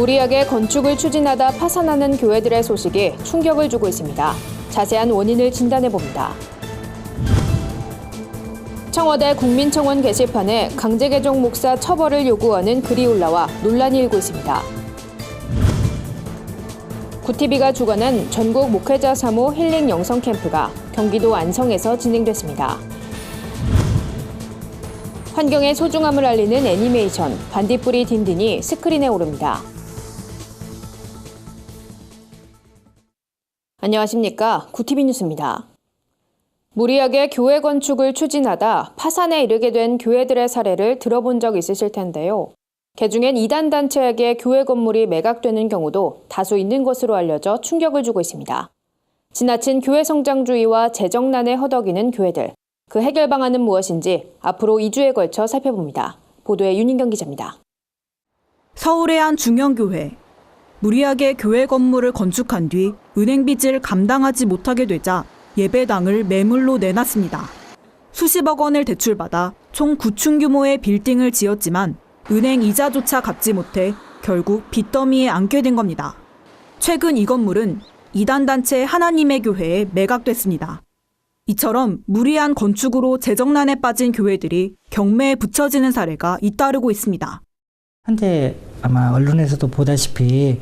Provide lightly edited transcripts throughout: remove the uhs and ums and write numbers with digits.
무리하게 건축을 추진하다 파산하는 교회들의 소식이 충격을 주고 있습니다. 자세한 원인을 진단해봅니다. 청와대 국민청원 게시판에 강제개종 목사 처벌을 요구하는 글이 올라와 논란이 일고 있습니다. 구티비가 주관한 전국 목회자 3호 힐링 영성 캠프가 경기도 안성에서 진행됐습니다. 환경의 소중함을 알리는 애니메이션 반딧불이 딘딘이 스크린에 오릅니다. 안녕하십니까. 구티비 뉴스입니다. 무리하게 교회 건축을 추진하다 파산에 이르게 된 교회들의 사례를 들어본 적 있으실 텐데요. 개중엔 이단 단체에게 교회 건물이 매각되는 경우도 다수 있는 것으로 알려져 충격을 주고 있습니다. 지나친 교회 성장주의와 재정난에 허덕이는 교회들. 그 해결 방안은 무엇인지 앞으로 2주에 걸쳐 살펴봅니다. 보도에 윤인경 기자입니다. 서울의 한 중형교회. 무리하게 교회 건물을 건축한 뒤 은행 빚을 감당하지 못하게 되자 예배당을 매물로 내놨습니다. 수십억 원을 대출받아 총 9층 규모의 빌딩을 지었지만 은행 이자조차 갚지 못해 결국 빚더미에 앉게 된 겁니다. 최근 이 건물은 이단단체 하나님의 교회에 매각됐습니다. 이처럼 무리한 건축으로 재정난에 빠진 교회들이 경매에 붙여지는 사례가 잇따르고 있습니다. 현재 아마 언론에서도 보다시피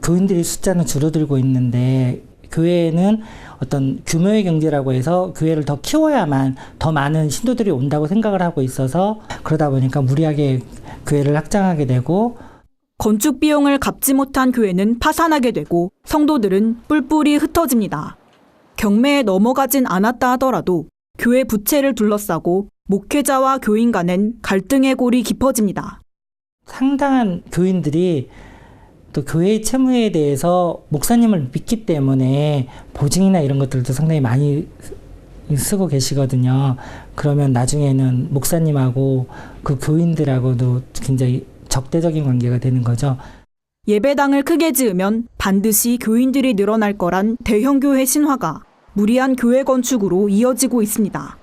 교인들의 숫자는 줄어들고 있는데 교회는 어떤 규모의 경제라고 해서 교회를 더 키워야만 더 많은 신도들이 온다고 생각을 하고 있어서 그러다 보니까 무리하게 교회를 확장하게 되고 건축 비용을 갚지 못한 교회는 파산하게 되고 성도들은 뿔뿔이 흩어집니다. 경매에 넘어가진 않았다 하더라도 교회 부채를 둘러싸고 목회자와 교인 간엔 갈등의 골이 깊어집니다. 상당한 교인들이 또 교회의 채무에 대해서 목사님을 믿기 때문에 보증이나 이런 것들도 상당히 많이 쓰고 계시거든요. 그러면 나중에는 목사님하고 그 교인들하고도 굉장히 적대적인 관계가 되는 거죠. 예배당을 크게 지으면 반드시 교인들이 늘어날 거란 대형교회 신화가 무리한 교회 건축으로 이어지고 있습니다.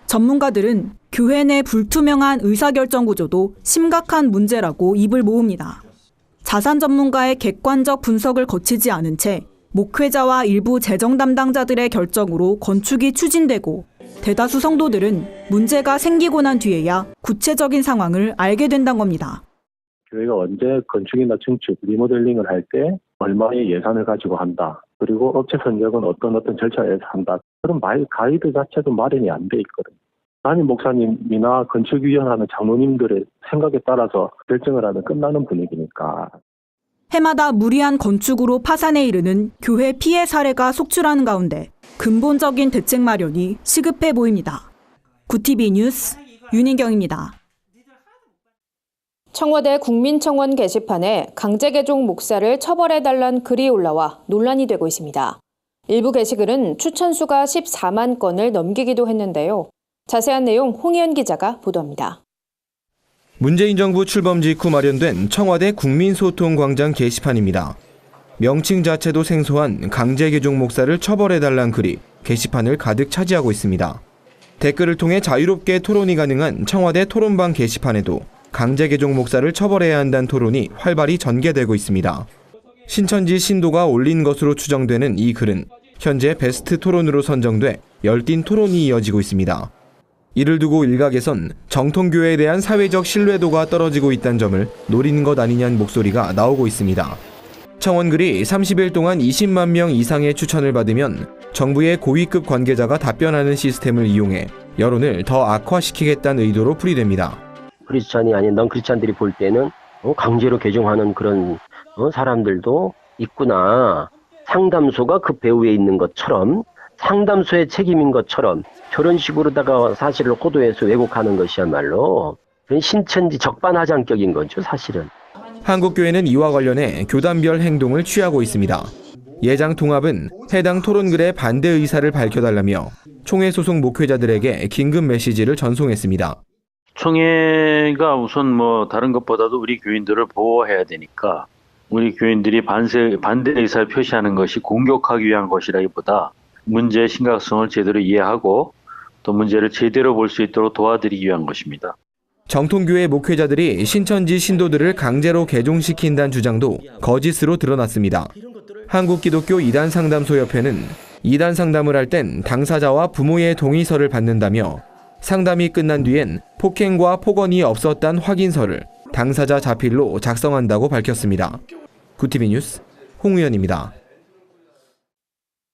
전문가들은 교회 내 불투명한 의사결정 구조도 심각한 문제라고 입을 모읍니다. 자산 전문가의 객관적 분석을 거치지 않은 채 목회자와 일부 재정 담당자들의 결정으로 건축이 추진되고 대다수 성도들은 문제가 생기고 난 뒤에야 구체적인 상황을 알게 된다는 겁니다. 교회가 언제 건축이나 증축, 리모델링을 할 때 얼마의 예산을 가지고 한다. 그리고 업체 선정은 어떤 절차에서 한다. 그런 가이드 자체도 마련이 안 돼 있거든요. 담임 목사님이나 건축위원하는 장로님들의 생각에 따라서 결정을 하면 끝나는 분위기니까. 해마다 무리한 건축으로 파산에 이르는 교회 피해 사례가 속출하는 가운데 근본적인 대책 마련이 시급해 보입니다. 구티비 뉴스 윤인경입니다. 청와대 국민청원 게시판에 강제개종 목사를 처벌해달란 글이 올라와 논란이 되고 있습니다. 일부 게시글은 추천수가 14만 건을 넘기기도 했는데요. 자세한 내용 홍희연 기자가 보도합니다. 문재인 정부 출범 직후 마련된 청와대 국민소통광장 게시판입니다. 명칭 자체도 생소한 강제개종 목사를 처벌해달란 글이 게시판을 가득 차지하고 있습니다. 댓글을 통해 자유롭게 토론이 가능한 청와대 토론방 게시판에도 강제개종 목사를 처벌해야 한다는 토론이 활발히 전개되고 있습니다. 신천지 신도가 올린 것으로 추정되는 이 글은 현재 베스트 토론으로 선정돼 열띤 토론이 이어지고 있습니다. 이를 두고 일각에선 정통교회에 대한 사회적 신뢰도가 떨어지고 있다는 점을 노리는 것 아니냐는 목소리가 나오고 있습니다. 청원글이 30일 동안 20만 명 이상의 추천을 받으면 정부의 고위급 관계자가 답변하는 시스템을 이용해 여론을 더 악화시키겠다는 의도로 풀이됩니다. 크리스찬이 아닌 넌 크리스찬들이 볼 때는 강제로 개종하는 그런 사람들도 있구나. 상담소가 그 배후에 있는 것처럼 상담소의 책임인 것처럼 저런 식으로다가 사실을 호도해서 왜곡하는 것이야말로 신천지 적반하장격인 거죠, 사실은. 한국교회는 이와 관련해 교단별 행동을 취하고 있습니다. 예장 통합은 해당 토론글에 반대 의사를 밝혀달라며 총회 소속 목회자들에게 긴급 메시지를 전송했습니다. 총회가 우선 다른 것보다도 우리 교인들을 보호해야 되니까 우리 교인들이 반대 의사를 표시하는 것이 공격하기 위한 것이라기보다 문제의 심각성을 제대로 이해하고 또 문제를 제대로 볼 수 있도록 도와드리기 위한 것입니다. 정통교회 목회자들이 신천지 신도들을 강제로 개종시킨다는 주장도 거짓으로 드러났습니다. 한국기독교 이단상담소협회는 이단 상담을 할 땐 당사자와 부모의 동의서를 받는다며 상담이 끝난 뒤엔 폭행과 폭언이 없었단 확인서를 당사자 자필로 작성한다고 밝혔습니다. 구티비 뉴스 홍우연입니다.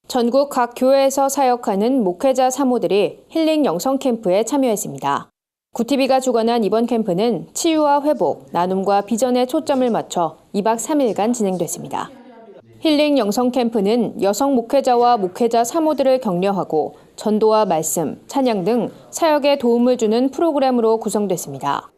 전국 각 교회에서 사역하는 목회자 사모들이 힐링 영성 캠프에 참여했습니다. 구티비가 주관한 이번 캠프는 치유와 회복, 나눔과 비전에 초점을 맞춰 2박 3일간 진행됐습니다. 힐링 영성 캠프는 여성 목회자와 목회자 사모들을 격려하고 전도와 말씀, 찬양 등 사역에 도움을 주는 프로그램으로 구성됐습니다.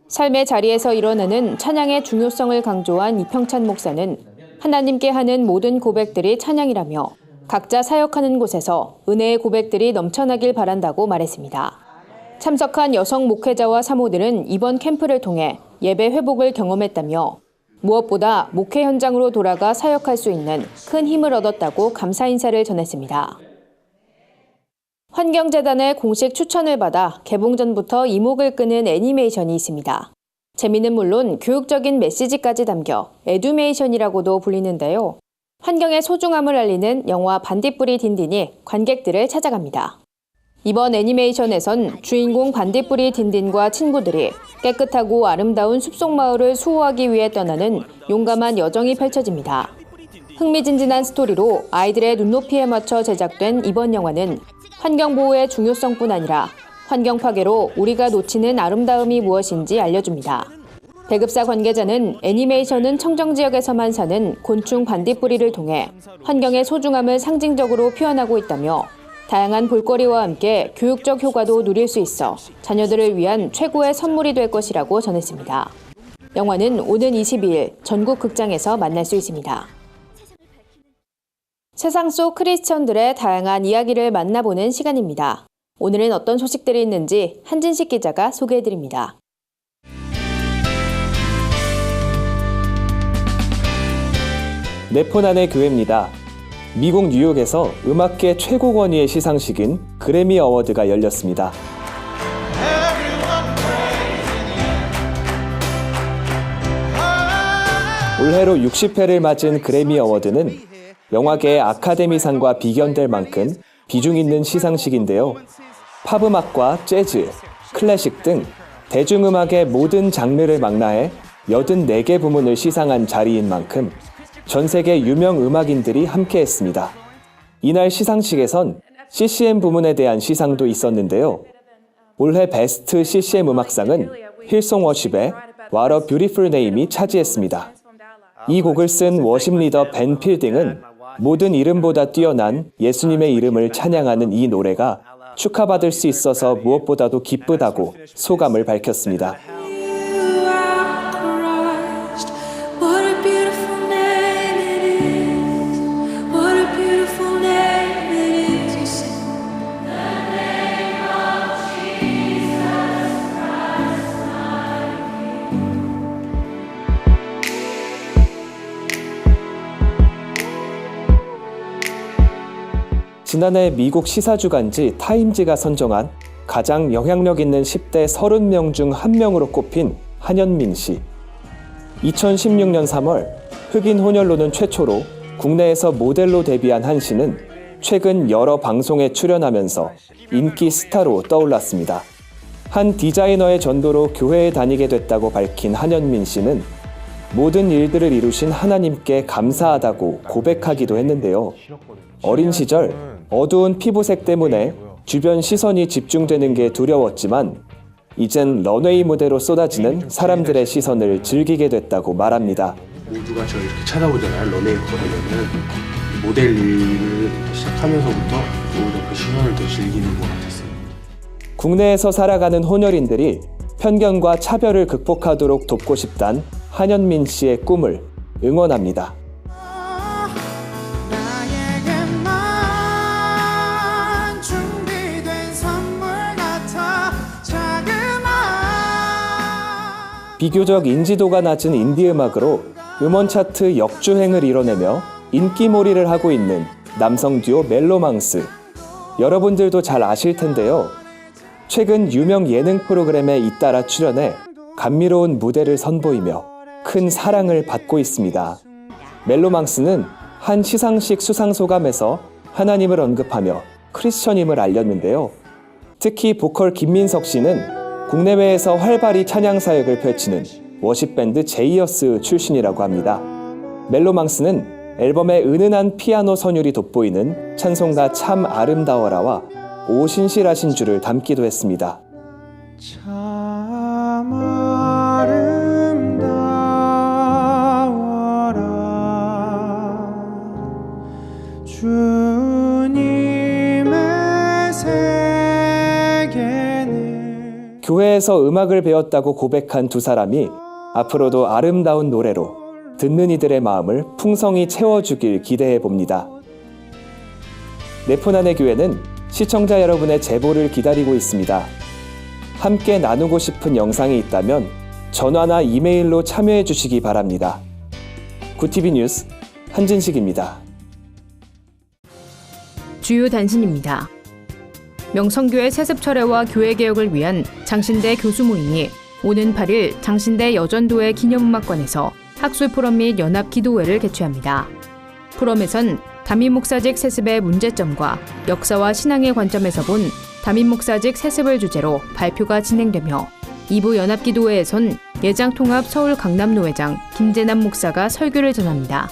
삶의 자리에서 일어나는 찬양의 중요성을 강조한 이평찬 목사는 하나님께 하는 모든 고백들이 찬양이라며 각자 사역하는 곳에서 은혜의 고백들이 넘쳐나길 바란다고 말했습니다. 참석한 여성 목회자와 사모들은 이번 캠프를 통해 예배 회복을 경험했다며 무엇보다 목회 현장으로 돌아가 사역할 수 있는 큰 힘을 얻었다고 감사 인사를 전했습니다. 환경재단의 공식 추천을 받아 개봉 전부터 이목을 끄는 애니메이션이 있습니다. 재미는 물론 교육적인 메시지까지 담겨 에듀메이션이라고도 불리는데요. 환경의 소중함을 알리는 영화 반딧불이 딘딘이 관객들을 찾아갑니다. 이번 애니메이션에선 주인공 반딧불이 딘딘과 친구들이 깨끗하고 아름다운 숲속 마을을 수호하기 위해 떠나는 용감한 여정이 펼쳐집니다. 흥미진진한 스토리로 아이들의 눈높이에 맞춰 제작된 이번 영화는 환경보호의 중요성뿐 아니라 환경 파괴로 우리가 놓치는 아름다움이 무엇인지 알려줍니다. 배급사 관계자는 애니메이션은 청정지역에서만 사는 곤충 반딧불이를 통해 환경의 소중함을 상징적으로 표현하고 있다며 다양한 볼거리와 함께 교육적 효과도 누릴 수 있어 자녀들을 위한 최고의 선물이 될 것이라고 전했습니다. 영화는 오는 22일 전국 극장에서 만날 수 있습니다. 세상 속 크리스천들의 다양한 이야기를 만나보는 시간입니다. 오늘은 어떤 소식들이 있는지 한진식 기자가 소개해드립니다. 네포난의 교회입니다. 미국 뉴욕에서 음악계 최고 권위의 시상식인 그래미 어워드가 열렸습니다. 올해로 60회를 맞은 그래미 어워드는 영화계의 아카데미상과 비견될 만큼 비중 있는 시상식인데요. 팝음악과 재즈, 클래식 등 대중음악의 모든 장르를 망라해 84개 부문을 시상한 자리인 만큼 전 세계 유명 음악인들이 함께했습니다. 이날 시상식에선 CCM 부문에 대한 시상도 있었는데요. 올해 베스트 CCM 음악상은 힐송 워십의 What a Beautiful Name이 차지했습니다. 이 곡을 쓴 워십 리더 벤 필딩은 모든 이름보다 뛰어난 예수님의 이름을 찬양하는 이 노래가 축하받을 수 있어서 무엇보다도 기쁘다고 소감을 밝혔습니다. 지난해 미국 시사주간지 타임지가 선정한 가장 영향력 있는 10대 30명 중 1명으로 꼽힌 한현민 씨. 2016년 3월 흑인 혼혈로는 최초로 국내에서 모델로 데뷔한 한 씨는 최근 여러 방송에 출연하면서 인기 스타로 떠올랐습니다. 한 디자이너의 전도로 교회에 다니게 됐다고 밝힌 한현민 씨는 모든 일들을 이루신 하나님께 감사하다고 고백하기도 했는데요. 어린 시절 어두운 피부색 때문에 주변 시선이 집중되는 게 두려웠지만 이젠 런웨이 무대로 쏟아지는 사람들의 시선을 즐기게 됐다고 말합니다. 모두가 저를 이렇게 쳐다보잖아요. 런웨이 걸으면은 모델 일을 시작하면서부터 오히려 그 시선을 더 즐기는 것 같았어요. 국내에서 살아가는 혼혈인들이 편견과 차별을 극복하도록 돕고 싶단 한현민 씨의 꿈을 응원합니다. 비교적 인지도가 낮은 인디 음악으로 음원 차트 역주행을 이뤄내며 인기몰이를 하고 있는 남성 듀오 멜로망스. 여러분들도 잘 아실 텐데요. 최근 유명 예능 프로그램에 잇따라 출연해 감미로운 무대를 선보이며 큰 사랑을 받고 있습니다. 멜로망스는 한 시상식 수상소감에서 하나님을 언급하며 크리스천임을 알렸는데요. 특히 보컬 김민석 씨는 국내외에서 활발히 찬양 사역을 펼치는 워십밴드 제이어스 출신이라고 합니다. 멜로망스는 앨범에 은은한 피아노 선율이 돋보이는 찬송가 참 아름다워라와 오신실하신 주를 담기도 했습니다. 참 아름다워라 주님의 세계는. 교회에서 음악을 배웠다고 고백한 두 사람이 앞으로도 아름다운 노래로 듣는 이들의 마음을 풍성히 채워주길 기대해 봅니다. 네포난의 교회는 시청자 여러분의 제보를 기다리고 있습니다. 함께 나누고 싶은 영상이 있다면 전화나 이메일로 참여해 주시기 바랍니다. 구티비 뉴스 한진식입니다. 주요 단신입니다. 명성교회 세습 철회와 교회 개혁을 위한 장신대 교수 모임이 오는 8일 장신대 여전도회 기념음악관에서 학술 포럼 및 연합 기도회를 개최합니다. 포럼에선 담임 목사직 세습의 문제점과 역사와 신앙의 관점에서 본 담임 목사직 세습을 주제로 발표가 진행되며 2부 연합기도회에선 예장통합 서울 강남노회장 김재남 목사가 설교를 전합니다.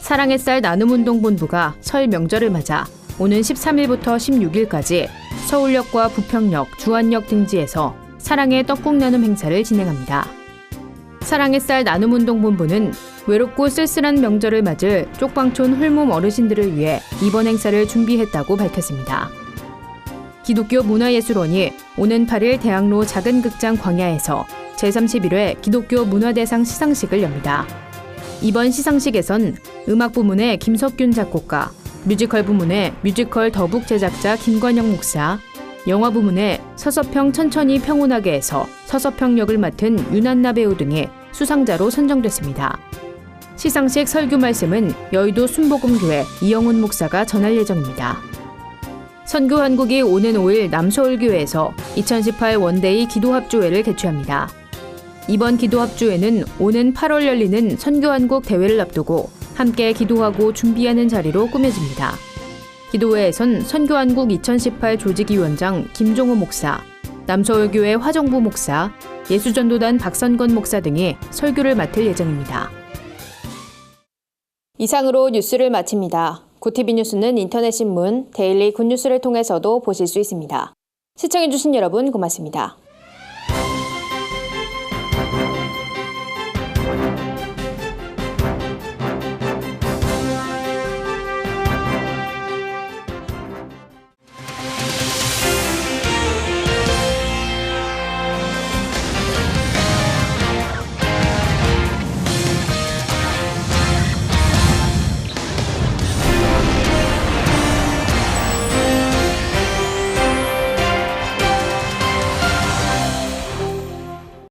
사랑의 쌀 나눔운동본부가 설 명절을 맞아 오는 13일부터 16일까지 서울역과 부평역, 주안역 등지에서 사랑의 떡국 나눔 행사를 진행합니다. 사랑의 쌀 나눔운동본부는 외롭고 쓸쓸한 명절을 맞을 쪽방촌 홀몸 어르신들을 위해 이번 행사를 준비했다고 밝혔습니다. 기독교 문화예술원이 오는 8일 대학로 작은 극장 광야에서 제31회 기독교 문화대상 시상식을 엽니다. 이번 시상식에선 음악 부문의 김석균 작곡가, 뮤지컬 부문의 뮤지컬 더북 제작자 김관영 목사, 영화 부문의 서서평 천천히 평온하게에서 서서평 역을 맡은 윤한나 배우 등이 수상자로 선정됐습니다. 시상식 설교 말씀은 여의도 순복음교회 이영훈 목사가 전할 예정입니다. 선교한국이 오는 5일 남서울교회에서 2018 원데이 기도합주회를 개최합니다. 이번 기도합주회는 오는 8월 열리는 선교한국 대회를 앞두고 함께 기도하고 준비하는 자리로 꾸며집니다. 기도회에선 선교한국 2018 조직위원장 김종호 목사, 남서울교회 화정부 목사, 예수전도단 박선건 목사 등이 설교를 맡을 예정입니다. 이상으로 뉴스를 마칩니다. 구티비 뉴스는 인터넷 신문 데일리 굿뉴스를 통해서도 보실 수 있습니다. 시청해주신 여러분 고맙습니다.